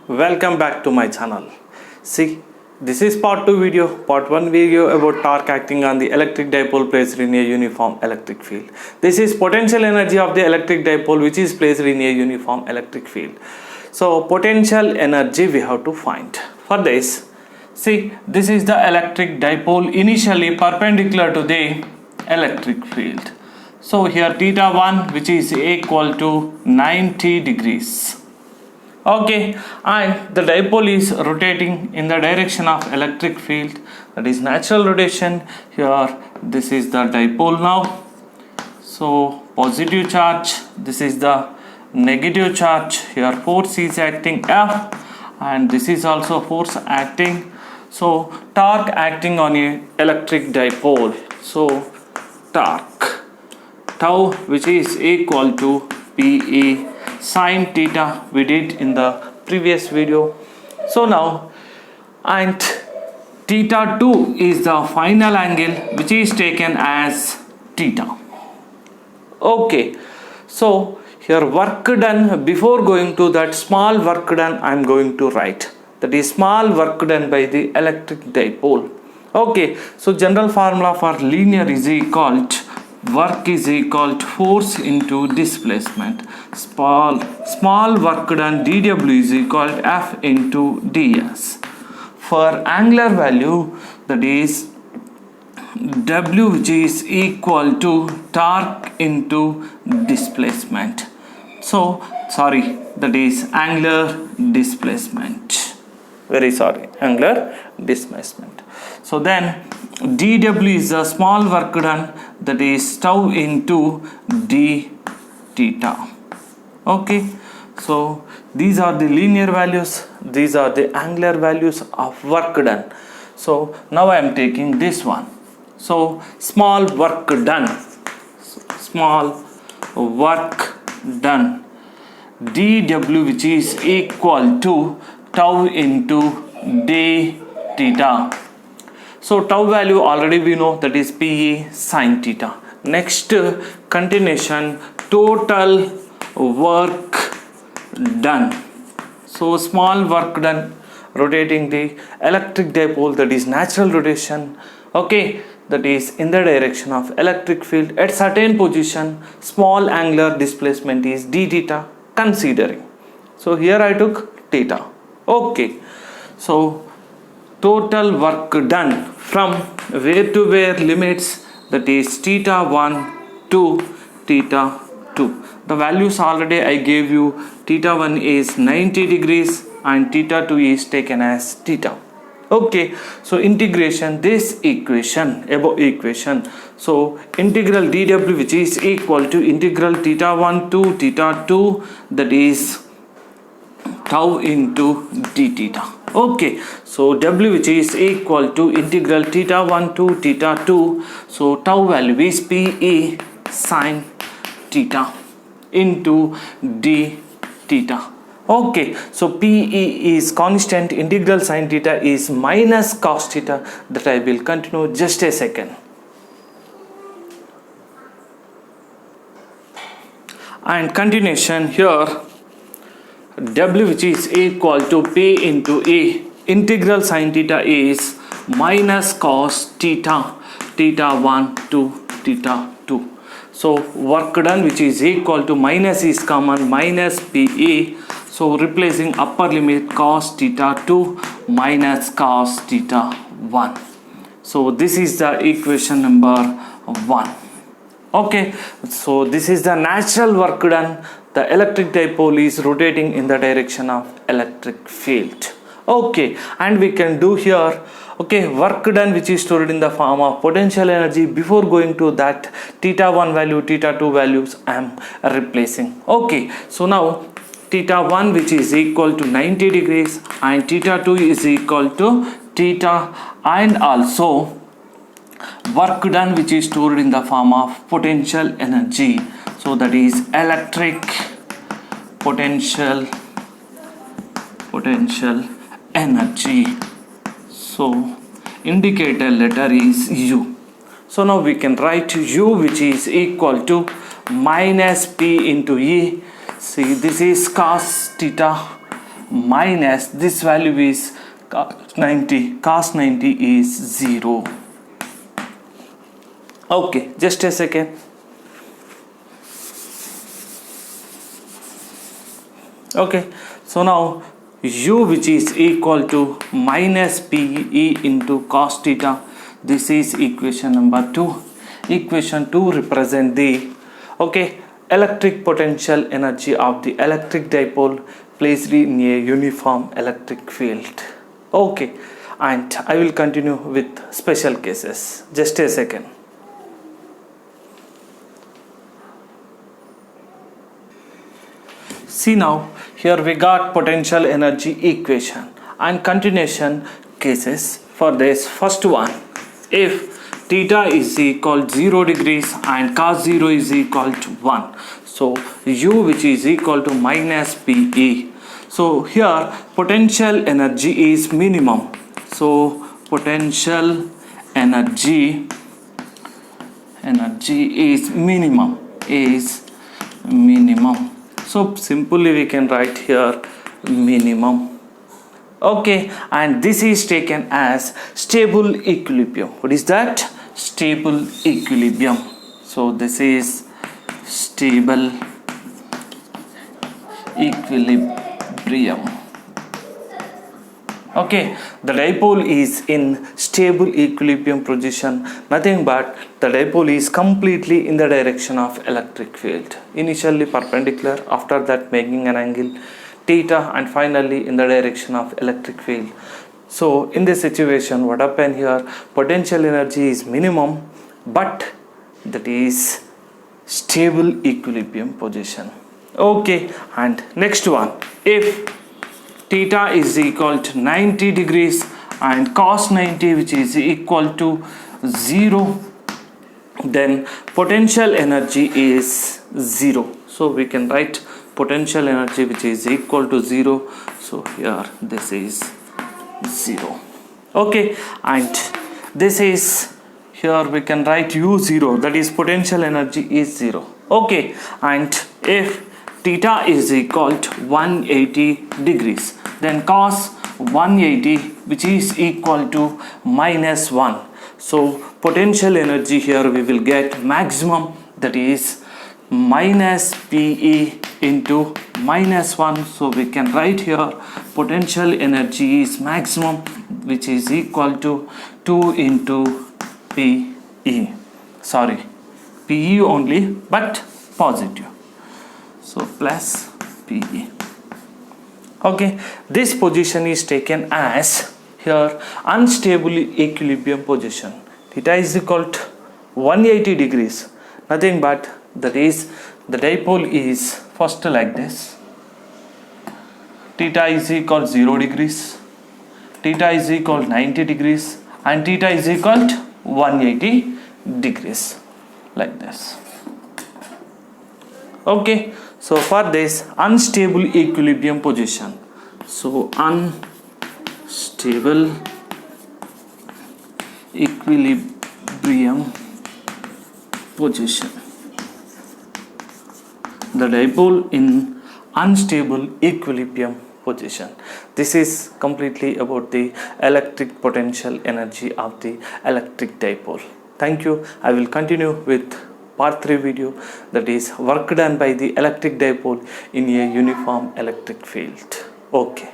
welcome back to my channel. See, this is part 2 video, part 1 video about torque acting on the electric dipole placed in a uniform electric field. This is potential energy of the electric dipole which is placed in a uniform electric field. So potential energy we have to find. For this, see, this is the electric dipole initially perpendicular to the electric field. So here theta 1 which is equal to 90 degrees. Okay, and the dipole is rotating in the direction of electric field, that is natural rotation. Here this is the dipole now, so positive charge, this is the negative charge. Here force is acting F and this is also force acting. So torque acting on a electric dipole, so torque tau which is equal to PE sin theta we did in the previous video. So now, and theta 2 is the final angle which is taken as theta. Okay, so here work done, before going to that small work done I am going to write, that is small work done by the electric dipole. Okay, so general formula for linear is equal to work is equal to force into displacement. Small work done dW is equal to F into ds. For angular value, that is W which is equal to torque into displacement. So sorry, that is angular displacement. Very sorry, angular displacement. So then dW is the small work done, that is tau into d theta. Okay, so these are the linear values, these are the angular values of work done. So now I am taking this one. So small work done, dW which is equal to tau into d theta. So tau value already we know, that is PE sin theta. Next continuation, total work done. So small work done rotating the electric dipole, that is natural rotation. Okay, that is in the direction of electric field at certain position. Small angular displacement is d theta considering. So here I took theta. Okay, so total work done from where to where limits, that is theta 1 to theta 2. The values already I gave you. Theta 1 is 90 degrees and theta 2 is taken as theta. Okay, so integration this equation, above equation. So integral dW which is equal to integral theta 1 to theta 2, that is tau into d theta. Okay, so W which is equal to integral theta 1 to theta 2, so tau value is PE sin theta into d theta. Okay, so PE is constant, integral sin theta is minus cos theta, that I will continue just a second. And continuation here, W which is equal to P into E, integral sin theta is minus cos theta, theta 1 to theta 2. So work done which is equal to minus is common, minus PE. So replacing upper limit cos theta 2 minus cos theta 1. So this is the equation number 1. Okay, so this is the natural work done. The electric dipole is rotating in the direction of electric field. Okay, and we can do here, okay, work done which is stored in the form of potential energy. Before going to that theta 1 value, theta 2 values I am replacing. Okay, so now theta 1 which is equal to 90 degrees and theta 2 is equal to theta, and also work done which is stored in the form of potential energy. So that is electric potential energy. So indicator letter is U. So now we can write U which is equal to minus P into E. See, this is cos theta minus this value is cos 90 is 0. Okay, just a second. Okay, so now u, which is equal to minus PE into cos theta, this is equation number 2. Equation 2 represent the electric potential energy of the electric dipole placed in a uniform electric field. Okay, and I will continue with special cases. Just a second. See now, here we got potential energy equation and continuation cases for this. First one, if theta is equal to 0 degrees and cos 0 is equal to 1, so u, which is equal to minus PE. So here potential energy is minimum. So potential energy is minimum. So simply we can write here minimum. Okay, and this is taken as stable equilibrium. What is that? Stable equilibrium. So this is stable equilibrium. Okay, the dipole is in stable equilibrium position, nothing but the dipole is completely in the direction of electric field, initially perpendicular, after that making an angle theta, and finally in the direction of electric field. So in this situation, what happened here, potential energy is minimum, but that is stable equilibrium position. Okay, and next one, if theta is equal to 90 degrees and cos 90, which is equal to 0, then potential energy is 0. So we can write potential energy which is equal to 0. So here this is 0. Okay, and this is, here we can write u0, that is potential energy is 0. Okay, and if theta is equal to 180 degrees, then cos 180, which is equal to minus 1. So potential energy here we will get maximum, that is minus PE into minus 1. So we can write here potential energy is maximum, which is equal to 2 into PE. Sorry, PE only, but positive. So plus PE. Okay, this position is taken as here unstable equilibrium position. Theta is equal to 180 degrees, nothing but that is the dipole is first like this. Theta is equal to 0 degrees, theta is equal to 90 degrees, and theta is equal to 180 degrees, like this. Okay, so for this unstable equilibrium position, so unstable equilibrium position, the dipole in unstable equilibrium position. This is completely about the electric potential energy of the electric dipole. Thank you. I will continue with part 3 video, that is work done by the electric dipole in a uniform electric field. Okay.